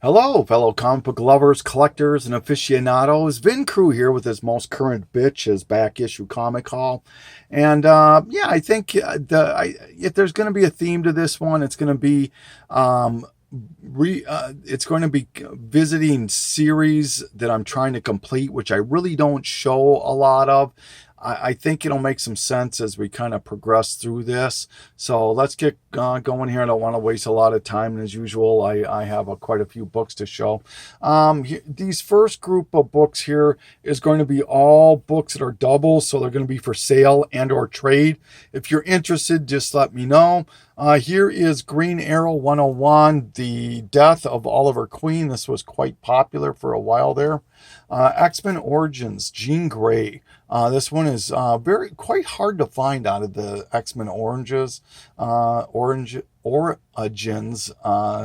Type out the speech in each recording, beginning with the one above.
Hello, fellow comic book lovers, collectors, and aficionados. Vin Crew here with his most current bitch, his back issue comic haul. And yeah, I think if there's going to be a theme to this one, it's going to be um, it's going to be visiting series that I'm trying to complete, which I really don't show a lot of. I think it'll make some sense as we kind of progress through this. So let's get going here. I don't want to waste a lot of time. And as usual, I have quite a few books to show. These first group of books here is going to be all books that are doubles. So they're going to be for sale and or trade. If you're interested, just let me know. Here is Green Arrow 101, The Death of Oliver Queen. This was quite popular for a while there. X-Men Origins, Jean Grey. This one is quite hard to find out of the X-Men Origins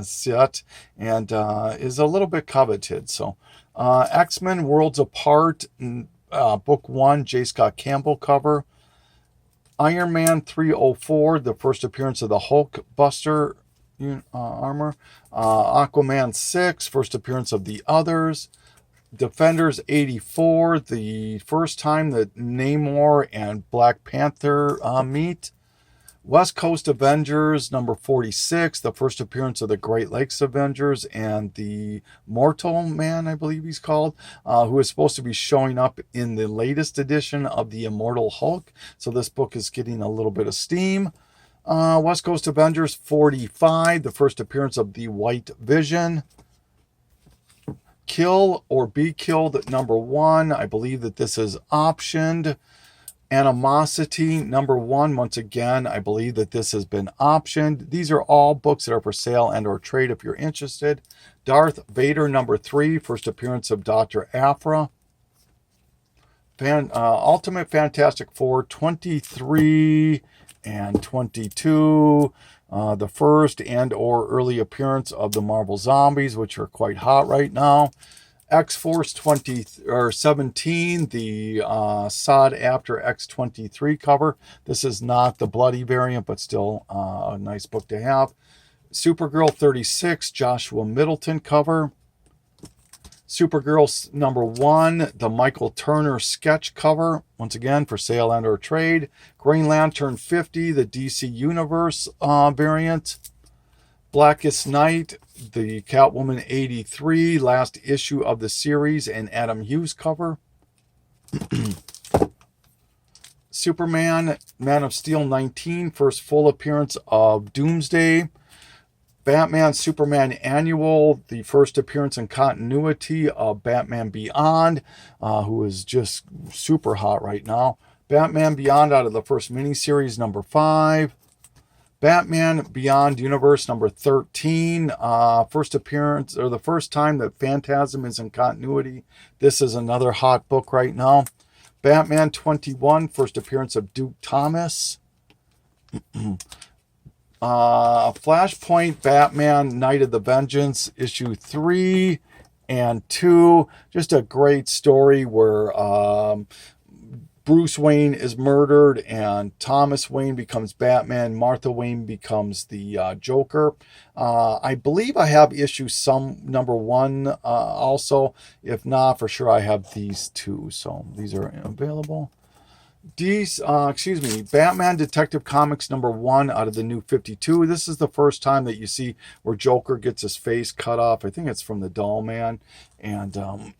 set, and is a little bit coveted. So X-Men Worlds Apart, book 1, J. Scott Campbell cover. Iron Man 304, the first appearance of the Hulk Buster armor. Aquaman 6, first appearance of the Others. Defenders 84, the first time that Namor and Black Panther meet. West Coast Avengers number 46, the first appearance of the Great Lakes Avengers and the Mortal Man, I believe he's called, who is supposed to be showing up in the latest edition of the Immortal Hulk. So this book is getting a little bit of steam. West Coast Avengers 45, the first appearance of the White Vision. Kill or Be Killed number 1. I believe that this is optioned. Animosity number 1. Once again, I believe that this has been optioned. These are all books that are for sale and or trade if you're interested. Darth Vader number 3. First appearance of Dr. Aphra. Ultimate Fantastic Four 23 and 22. The first and or early appearance of the Marvel Zombies, which are quite hot right now. X-Force 17, the sought after X-23 cover. This is not the bloody variant, but still a nice book to have. Supergirl 36, Joshua Middleton cover. Supergirl number 1, the Michael Turner sketch cover, once again for sale and or trade. Green Lantern 50, the DC Universe variant. Blackest Night, the Catwoman 83, last issue of the series, and Adam Hughes cover. Superman, Man of Steel 19, first full appearance of Doomsday. Batman Superman Annual, the first appearance in continuity of Batman Beyond, who is just super hot right now. Batman Beyond out of the first miniseries, number 5. Batman Beyond Universe, number 13. First appearance, or the first time that Phantasm is in continuity. This is another hot book right now. Batman 21, first appearance of Duke Thomas. Flashpoint Batman Night of the Vengeance issue 3 and 2. Just a great story where Bruce Wayne is murdered and Thomas Wayne becomes Batman. Martha Wayne becomes the Joker. I believe I have issue number 1 also. If not, for sure I have these 2. So these are available. Batman Detective Comics number 1 out of the new 52. This is the first time that you see where Joker gets his face cut off. I think it's from the Doll Man and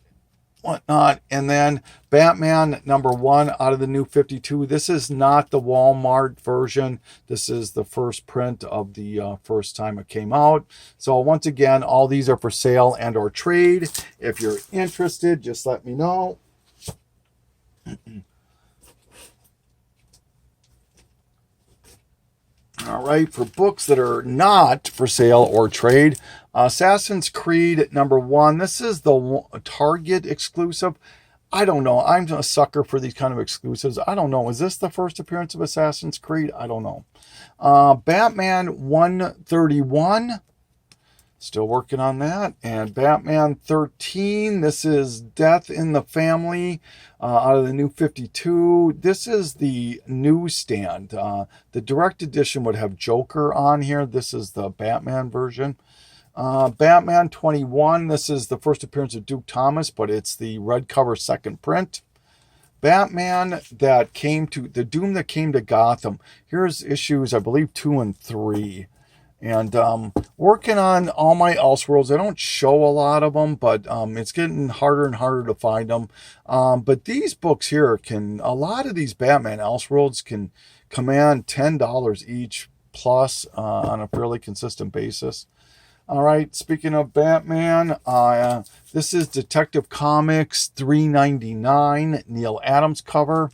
whatnot. And then Batman number 1 out of the new 52. This is not the Walmart version. This is the first print of the first time it came out. So once again, all these are for sale and or trade. If you're interested, just let me know. All right, for books that are not for sale or trade, Assassin's Creed number 1. This is the Target exclusive. I don't know. I'm a sucker for these kind of exclusives. I don't know. Is this the first appearance of Assassin's Creed? I don't know. Batman 131. Still working on that. And Batman 13. This is Death in the Family out of the new 52. This is the newsstand. The direct edition would have Joker on here. This is the Batman version. Batman 21. This is the first appearance of Duke Thomas, but it's the red cover second print. Batman that came to the Doom that came to Gotham. Here's issues, I believe, 2 and 3. And working on all my Elseworlds. I don't show a lot of them, but it's getting harder and harder to find them. But these books here a lot of these Batman Elseworlds can command $10 each plus on a fairly consistent basis. All right, speaking of Batman, this is Detective Comics 399, Neil Adams cover.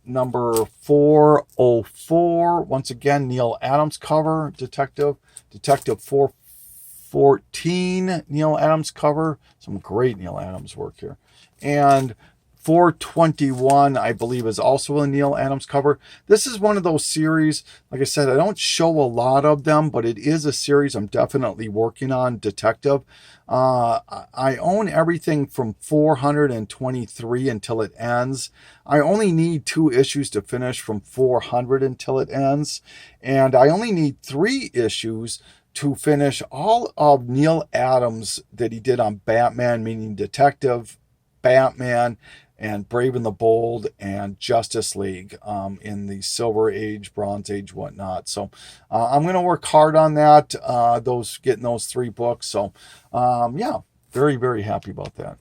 Number 404, once again, Neil Adams cover, Detective 414, Neil Adams cover. Some great Neil Adams work here. And 421, I believe, is also a Neil Adams cover. This is one of those series, like I said, I don't show a lot of them, but it is a series I'm definitely working on, Detective. I own everything from 423 until it ends. I only need 2 issues to finish from 400 until it ends. And I only need 3 issues to finish all of Neil Adams that he did on Batman, meaning Detective, Batman, and Brave and the Bold, and Justice League in the Silver Age, Bronze Age, whatnot. So I'm going to work hard on that, getting those 3 books. So yeah, very, very happy about that.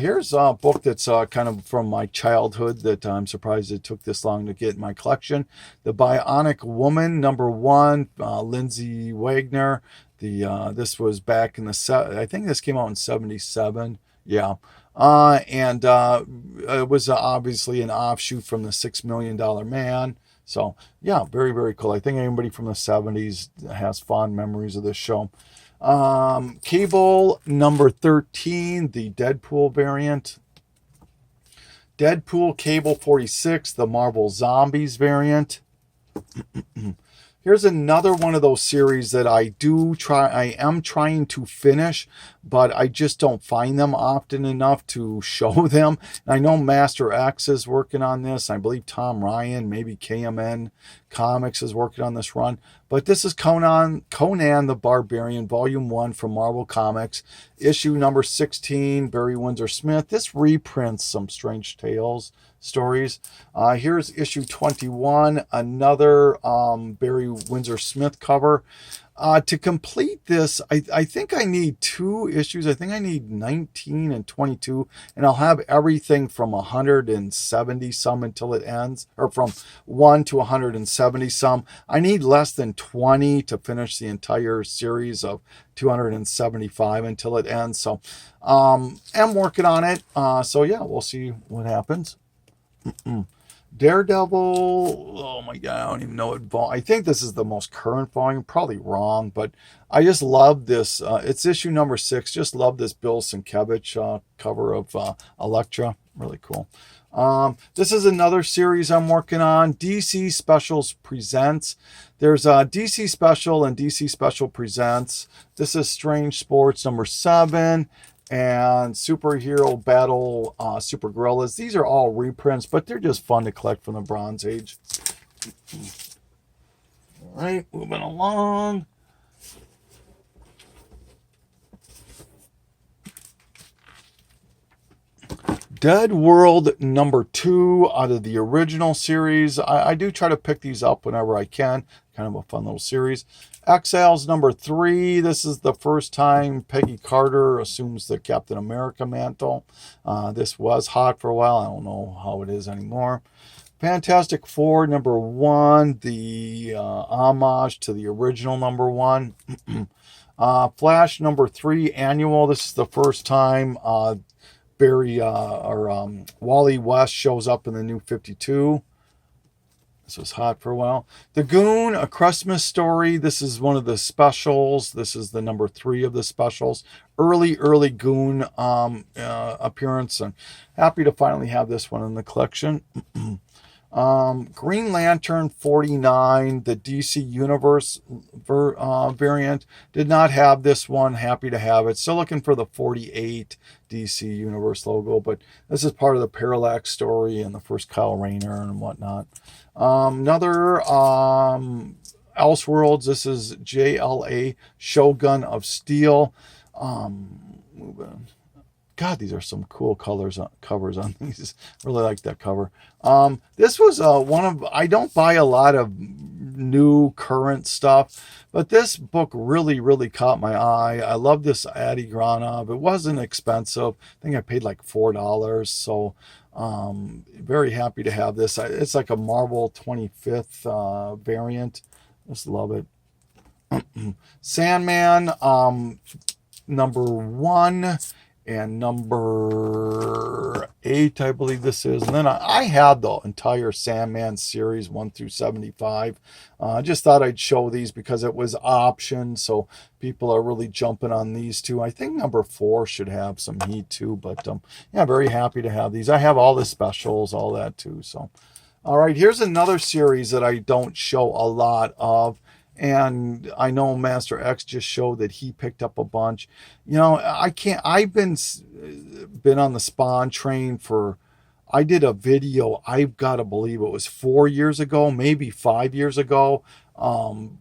Here's a book that's kind of from my childhood that I'm surprised it took this long to get in my collection. The Bionic Woman, number 1, Lindsay Wagner. This was back in I think this came out in 77. Yeah. And it was obviously an offshoot from the $6 Million Man. So, yeah, very, very cool. I think anybody from the 70s has fond memories of this show. Cable number 13, the Deadpool variant. Deadpool Cable 46, the Marvel Zombies variant. Here's another one of those series that I am trying to finish, but I just don't find them often enough to show them. And I know Master X is working on this. I believe Tom Ryan, maybe KMN Comics is working on this run. But this is Conan the Barbarian, Volume 1 from Marvel Comics, issue number 16, Barry Windsor Smith. This reprints some Strange Tales stories. Here's issue 21, another Barry Windsor Smith cover. To complete this, I think I need 2 issues. I think I need 19 and 22, and I'll have everything from 170 some until it ends, or from 1 to 170 some. I need less than 20 to finish the entire series of 275 until it ends. So I'm working on it. So yeah, we'll see what happens. Daredevil, oh my god, I don't even know what I think this is the most current volume, probably wrong, but I just love this. It's issue number 6. Just love this Bill Sienkiewicz cover of Elektra. Really cool. This is another series I'm working on, DC Specials Presents. There's a DC Special and DC Special Presents. This is Strange Sports number 7. And Superhero Battle Super Gorillas. These are all reprints, but they're just fun to collect from the Bronze Age. All right, moving along. Dead World number 2 out of the original series. I do try to pick these up whenever I can. Kind of a fun little series. Exiles number 3. This is the first time Peggy Carter assumes the Captain America mantle. This was hot for a while. I don't know how it is anymore. Fantastic Four number 1. The homage to the original number 1. Flash number 3 annual. This is the first time Wally West shows up in the New 52. This was hot for a while. The Goon, A Christmas Story. This is one of the specials. This is the number 3 of the specials. Early Goon appearance. And happy to finally have this one in the collection. Green Lantern 49, the DC Universe variant. Did not have this one. Happy to have it. Still looking for the 48 DC Universe logo, but this is part of the Parallax story and the first Kyle Rayner and whatnot. Another Elseworlds. This is JLA Shogun of Steel. Moving. God, these are some cool covers on these. Really like that cover. This was one of, I don't buy a lot of new current stuff, but this book really, really caught my eye. I love this Adi Granov. It wasn't expensive. I think I paid like $4. So very happy to have this. It's like a Marvel 25th variant. Just love it. Sandman, number 1 and number 8, I believe this is. And then I had the entire Sandman series 1 through 75. I just thought I'd show these because it was optioned, so people are really jumping on these two. I think number 4 should have some heat too, but yeah, very happy to have these. I have all the specials, all that too. So, all right, here's another series that I don't show a lot of. And I know Master X just showed that he picked up a bunch. You know, I've been on the Spawn train for, I did a video, I've got to believe it was 4 years ago, maybe 5 years ago,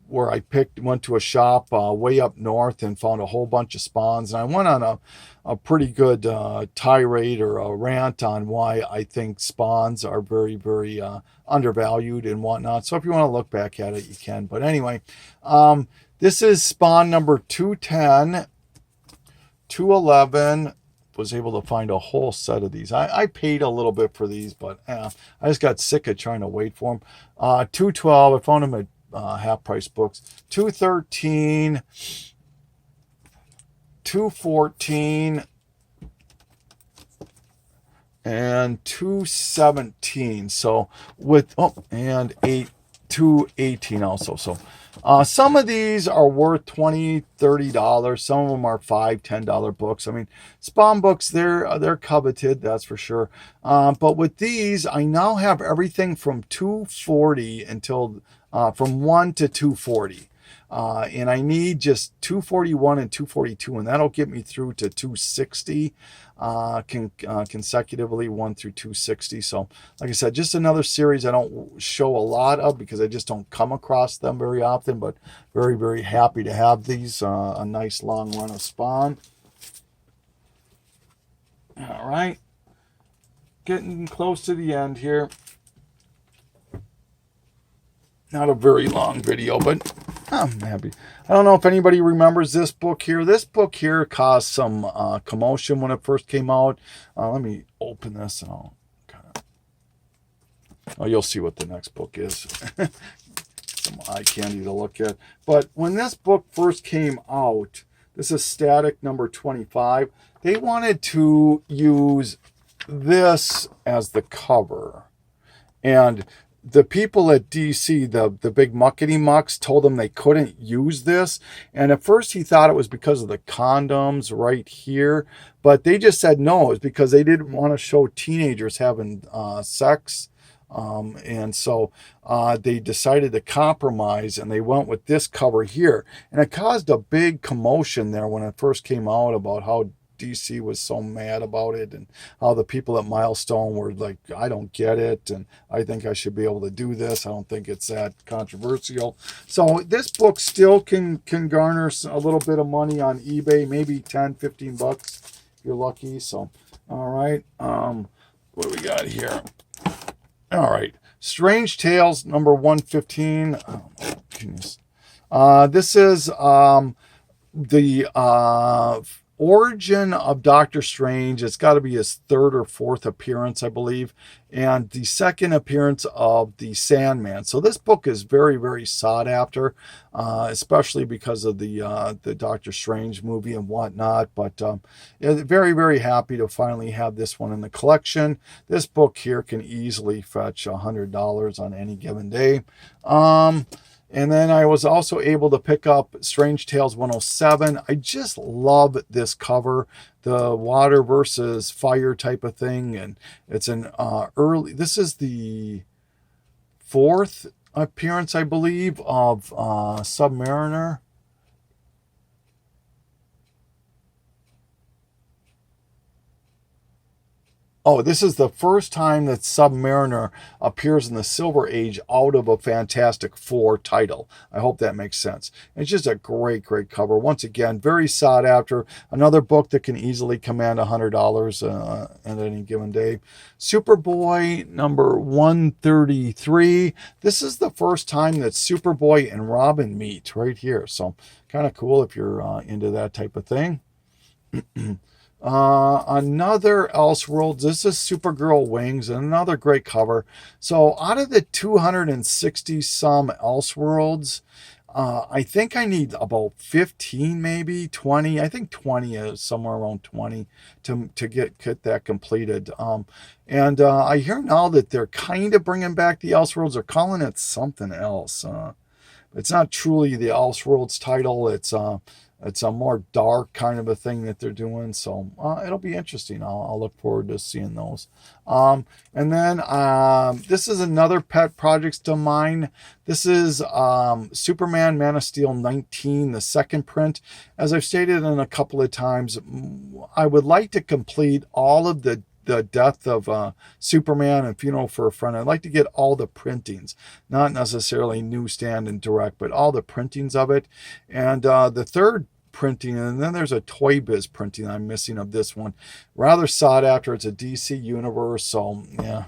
where I went to a shop way up north and found a whole bunch of Spawns. And I went on a pretty good tirade or a rant on why I think Spawns are very, very undervalued and whatnot. So if you want to look back at it, you can. But anyway, this is Spawn number 210, 211. Was able to find a whole set of these. I paid a little bit for these, but I just got sick of trying to wait for them. 212, I found them at half price books. 213, 214, and 217. So with, and 218 also. So some of these are worth $20, $30. Some of them are $5, $10 books. I mean, Spawn books, they're coveted, that's for sure. But with these, I now have everything from 240 until from 1 to 240. And I need just 241 and 242, and that'll get me through to 260 consecutively, 1 through 260. So like I said, just another series I don't show a lot of because I just don't come across them very often, but very, very happy to have these. A nice long run of Spawn. All right, getting close to the end here. Not a very long video, but I'm happy. I don't know if anybody remembers this book here. This book here caused some commotion when it first came out. Let me open this and I'll kind of... Oh, you'll see what the next book is. Some eye candy to look at. But when this book first came out, this is Static number 25. They wanted to use this as the cover. And the people at DC, the big muckety mucks, told him they couldn't use this. And at first he thought it was because of the condoms right here. But they just said no, it was because they didn't want to show teenagers having sex. And so they decided to compromise and they went with this cover here. And it caused a big commotion there when it first came out about how DC was so mad about it and how the people at Milestone were like, I don't get it, and I think I should be able to do this. I don't think it's that controversial. So this book still can garner a little bit of money on eBay, maybe 10, 15 bucks if you're lucky. So, all right. What do we got here? All right. Strange Tales, number 115. Oh, goodness. This is the origin of Doctor Strange. It's got to be his 3rd or 4th appearance, I believe, and the 2nd appearance of the Sandman. So this book is very, very sought after, especially because of the Doctor Strange movie and whatnot. But very, very happy to finally have this one in the collection. This book here can easily fetch $100 on any given day. And then I was also able to pick up Strange Tales 107. I just love this cover, the water versus fire type of thing. And it's an this is the 4th appearance, I believe, of Submariner. Oh, this is the first time that Submariner appears in the Silver Age out of a Fantastic Four title. I hope that makes sense. It's just a great, great cover. Once again, very sought after. Another book that can easily command $100 at any given day. Superboy number 133. This is the first time that Superboy and Robin meet right here. So kind of cool if you're into that type of thing. Another Elseworlds. This is Supergirl Wings, and another great cover. So out of the 260 some Elseworlds, I think I need about 15, maybe 20. I think 20 is somewhere around 20 to get that completed. And I hear now that they're kind of bringing back the Elseworlds. They're calling it something else. It's not truly the Elseworlds title. It's a more dark kind of a thing that they're doing. So it'll be interesting. I'll look forward to seeing those. And then this is another pet project of mine. This is Superman Man of Steel 19, the second print. As I've stated in a couple of times, I would like to complete all of the death of Superman and Funeral for a Friend. I'd like to get all the printings, not necessarily newsstand and direct, but all the printings of it. And the third printing, and then there's a Toy Biz printing I'm missing of this one. Rather sought after. It's a DC Universe, so yeah,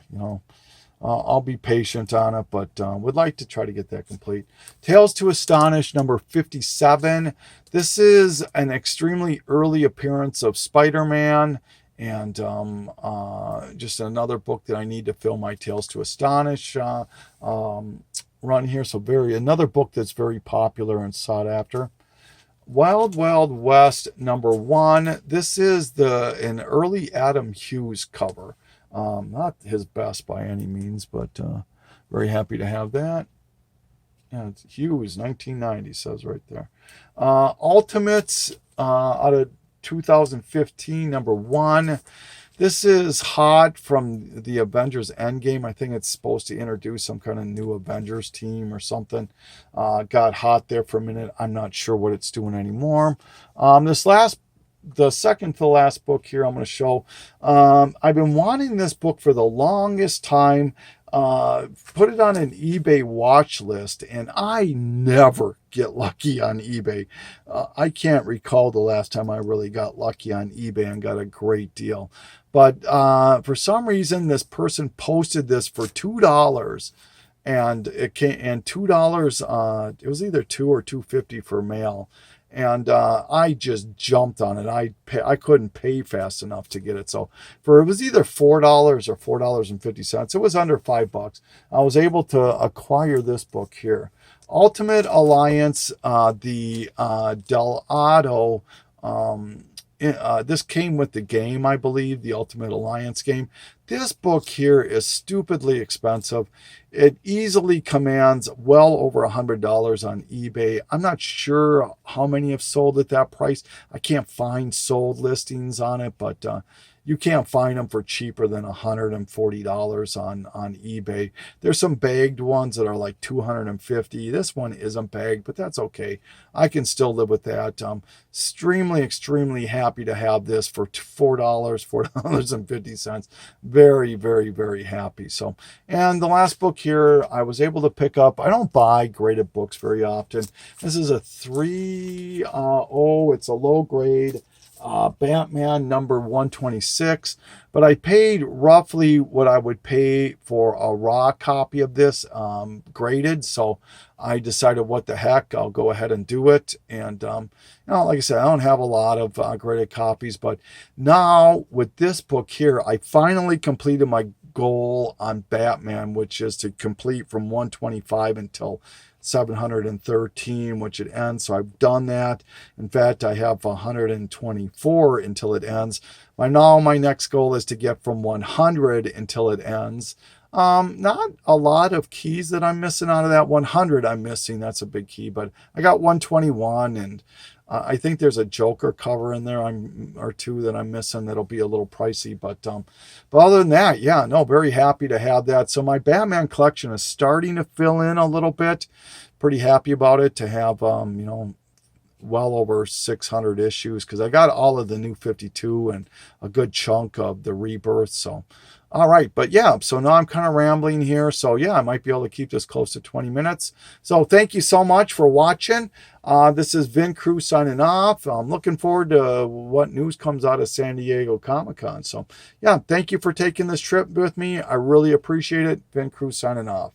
I'll be patient on it, but would like to try to get that complete. Tales to Astonish number 57. This is an extremely early appearance of Spider-Man. And just another book that I need to fill my Tales to Astonish run here. So another book that's very popular and sought after. Wild Wild West number 1. This is an early Adam Hughes cover. Not his best by any means, but very happy to have that. Yeah, it's Hughes, 1990 says right there. Ultimates out of 2015 number 1. This is hot from the Avengers Endgame. I think it's supposed to introduce some kind of new Avengers team or something. Got hot there for a minute. I'm not sure what it's doing anymore. The second to last book here I'm going to show. I've been wanting this book for the longest time. Put it on an eBay watch list, and I never get lucky on eBay. I can't recall the last time I really got lucky on eBay and got a great deal. But for some reason, this person posted this for $2, and it came and $2. It was either $2 or $2.50 for mail. And I just jumped on it. I couldn't pay fast enough to get it. So it was either $4 or $4.50. It was under $5. I was able to acquire this book here. Ultimate Alliance, the Del Otto. This came with the game, I believe, the Ultimate Alliance game. This book here is stupidly expensive. It easily commands well over $100 on eBay. I'm not sure how many have sold at that price. I can't find sold listings on it, but you can't find them for cheaper than $140 on eBay. There's some bagged ones that are like $250. This one isn't bagged, but that's okay. I can still live with that. Extremely happy to have this for $4.50. Very, very, very happy. So, and the last book here I was able to pick up. I don't buy graded books very often. This is a 3.0. It's a low grade. Batman number 126, but I paid roughly what I would pay for a raw copy of this graded, so I decided what the heck, I'll go ahead and do it. And like I said, I don't have a lot of graded copies, but now with this book here, I finally completed my goal on Batman, which is to complete from 125 until 713, which it ends. So I've done that. In fact, I have 124 until it ends. My next goal is to get from 100 until it ends. Not a lot of keys that I'm missing out of that. 100 I'm missing. That's a big key, but I got 121, and I think there's a Joker cover in there or two that I'm missing that'll be a little pricey, but other than that, yeah, no, very happy to have that. So my Batman collection is starting to fill in a little bit. Pretty happy about it to have well over 600 issues because I got all of the New 52 and a good chunk of the Rebirth. So, all right. But yeah, so now I'm kind of rambling here. So yeah, I might be able to keep this close to 20 minutes. So thank you so much for watching. This is Vin Crew signing off. I'm looking forward to what news comes out of San Diego Comic-Con. So yeah, thank you for taking this trip with me. I really appreciate it. Vin Crew signing off.